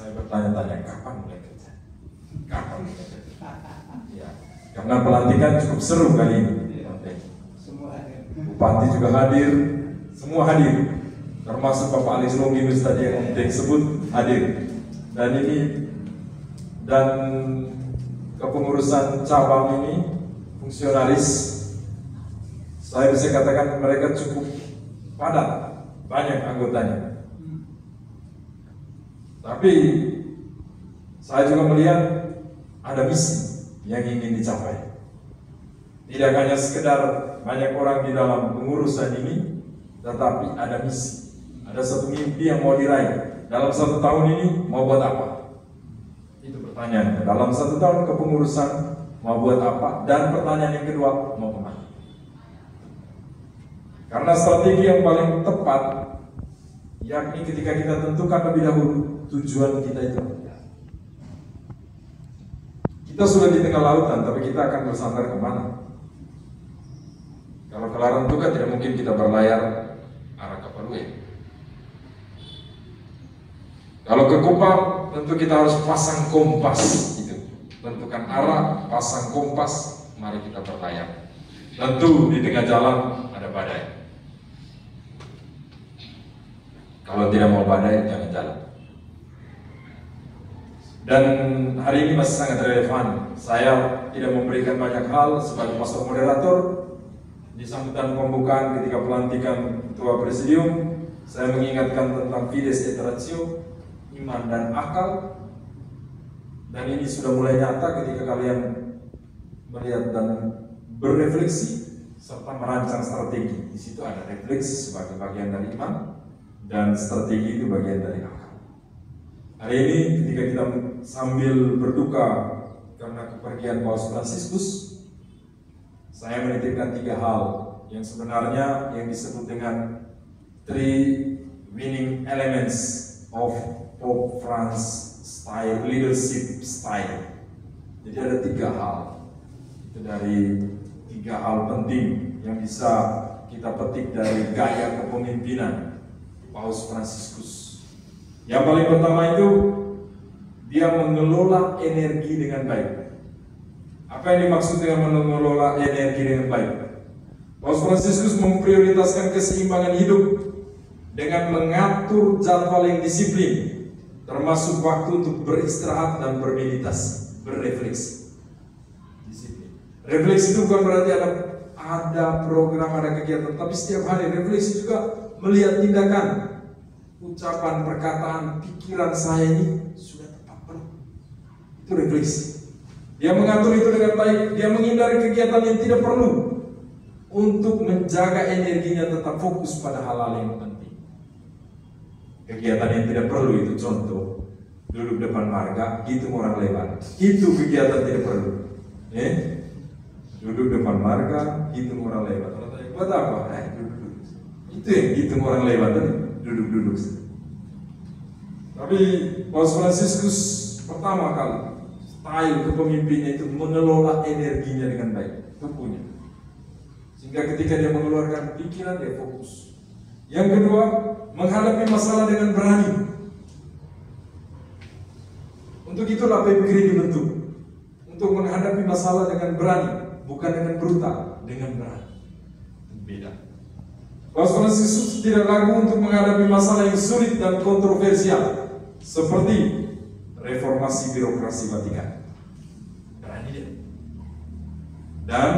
Saya bertanya-tanya, kapan mulai kerja? Kapan mulai kerja? Ya, karena pelantikan cukup seru kali ini. Semua hadir. Bupati juga hadir, semua hadir. Termasuk Bapak Alis Longinus tadi yang disebut hadir. Dan kepengurusan cabang ini fungsionaris, saya bisa katakan mereka cukup padat, banyak anggotanya. Tapi saya juga melihat ada misi yang ingin dicapai. Tidak hanya sekedar banyak orang di dalam pengurusan ini, tetapi ada misi. Ada satu mimpi yang mau diraih. Dalam 1 tahun ini mau buat apa? Itu pertanyaannya. Dalam 1 tahun kepengurusan mau buat apa? Dan pertanyaan yang kedua, mau kemana? Karena strategi yang paling tepat, yakni ketika kita tentukan lebih dahulu tujuan kita itu. Kita sudah di tengah lautan, tapi kita akan bersandar kemana? Kalau ke Larantuka tidak mungkin kita berlayar arah Kapalue. Kalau ke Kupang, tentu kita harus pasang kompas itu. Tentukan arah, pasang kompas, mari kita berlayar. Tentu di tengah jalan ada badai. Kalau tidak mau badai, jangan jalan. Dan hari ini masih sangat relevan. Saya tidak memberikan banyak hal sebagai pastor moderator. Di sambutan pembukaan ketika pelantikan Ketua Presidium, saya mengingatkan tentang fides et ratio, iman dan akal. Dan ini sudah mulai nyata ketika kalian melihat dan berrefleksi serta merancang strategi. Di situ ada refleksi sebagai bagian dari iman dan strategi itu bagian dari akal. Hari ini ketika kita sambil berduka karena kepergian Paus Fransiskus, saya menitipkan 3 hal yang sebenarnya yang disebut dengan 3 winning elements of Pope France style, leadership style. Jadi ada 3 hal. Itu dari 3 hal penting yang bisa kita petik dari gaya kepemimpinan Paus Fransiskus. Yang paling pertama itu, dia mengelola energi dengan baik. Apa yang dimaksud dengan mengelola energi dengan baik? Paus Fransiskus memprioritaskan keseimbangan hidup dengan mengatur jadwal yang disiplin, termasuk waktu untuk beristirahat dan bermeditasi, berrefleksi. Disiplin. Refleksi itu bukan berarti ada program, ada kegiatan, tapi setiap hari refleksi juga melihat tindakan, ucapan, perkataan, pikiran saya ini sudah tepat belum? Itu refleksi. Dia mengatur itu dengan baik. Dia menghindari kegiatan yang tidak perlu untuk menjaga energinya tetap fokus pada hal-hal yang penting. Kegiatan yang tidak perlu itu contoh duduk depan marga, hitung orang lewat. Itu kegiatan tidak perlu. Duduk depan marga, hitung orang lewat. Orang tanya, buat apa? Duduk-duduk. Itu yang hitung orang lewat, duduk-duduk. Tapi Paus Fransiskus pertama kali style kepemimpinannya itu mengelola energinya dengan baik, itu punya. Sehingga ketika dia mengeluarkan pikiran, dia fokus. Yang kedua, menghadapi masalah dengan berani. Untuk itulah PPGRI dibentuk, untuk menghadapi masalah dengan berani, bukan dengan brutal, dengan berani. Beda. Paus Fransiskus tidak ragu untuk menghadapi masalah yang sulit dan kontroversial, seperti reformasi birokrasi Vatikan. Berani dia. Dan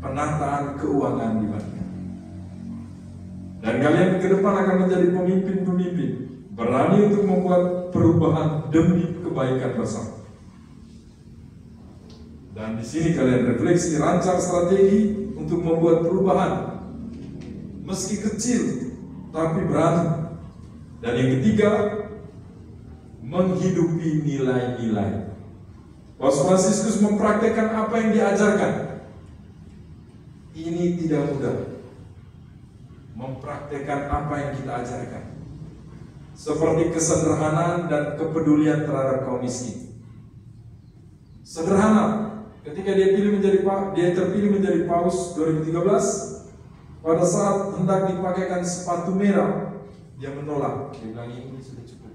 penataan keuangan di Vatikan. Dan kalian ke depan akan menjadi pemimpin-pemimpin berani untuk membuat perubahan demi kebaikan bersama. Dan di sini kalian refleksi, rancang strategi untuk membuat perubahan, meski kecil tapi berani. Dan yang ketiga, menghidupi nilai-nilai. Paus Fransiskus mempraktekkan apa yang diajarkan. Ini tidak mudah. Mempraktekkan apa yang kita ajarkan, seperti kesederhanaan dan kepedulian terhadap kaum miskin. Sederhana. Ketika dia terpilih menjadi Paus 2013, pada saat hendak dipakaikan sepatu merah, dia menolak. Dia bilang ini sudah cukup.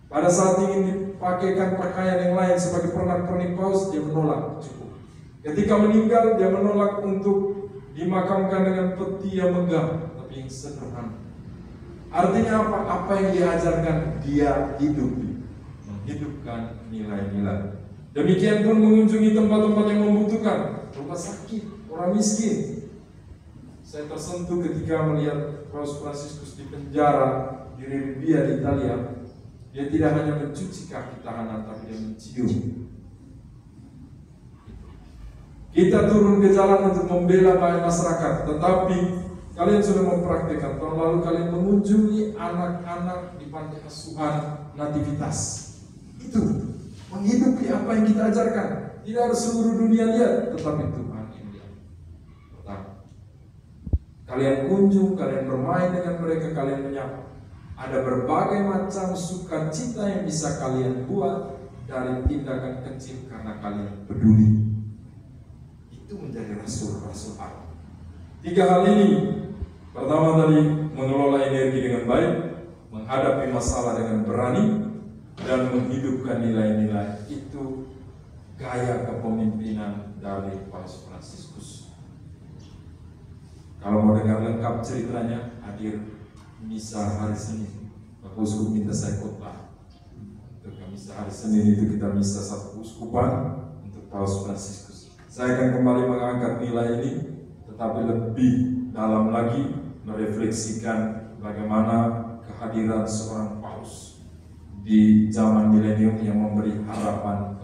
Pada saat ingin dipakaikan pakaian yang lain sebagai pernak-pernik paus, dia menolak. Cukup. Ketika meninggal, dia menolak untuk dimakamkan dengan peti yang megah, tapi yang sederhana. Artinya apa? Apa yang diajarkan dia hidupi, menghidupkan nilai-nilai. Demikian pun mengunjungi tempat-tempat yang membutuhkan, rumah sakit, orang miskin. Saya tersentuh ketika melihat Paus Fransiskus di penjara di Rebibbia di Italia. Dia tidak hanya mencuci kaki tahanan, tapi dia mencium. Kita turun ke jalan untuk membela banyak masyarakat, tetapi kalian sudah mempraktikkan. Tahun lalu kalian mengunjungi anak-anak di panti asuhan Nativitas. Itu menghidupi apa yang kita ajarkan. Tidak harus seluruh dunia lihat, tetapi Tuhan yang lihat. Pertama, kalian kunjung, kalian bermain dengan mereka, kalian menyapa. Ada berbagai macam sukacita yang bisa kalian buat dari tindakan kecil karena kalian peduli. Itu menjadi rasul-rasul Allah. 3 hal ini. Pertama tadi, mengelola energi dengan baik, menghadapi masalah dengan berani, dan menghidupkan nilai-nilai. Itu gaya kepemimpinan dari Paus Fransiskus. Kalau mau dengar lengkap ceritanya, hadir misa hari Senin. Bapak Uskup minta saya khotbah. Untuk misa hari Senin itu kita misa satu uskupan untuk Paus Fransiskus. Saya akan kembali mengangkat nilai ini, tetapi lebih dalam lagi merefleksikan bagaimana kehadiran seorang paus di zaman milenium yang memberi harapan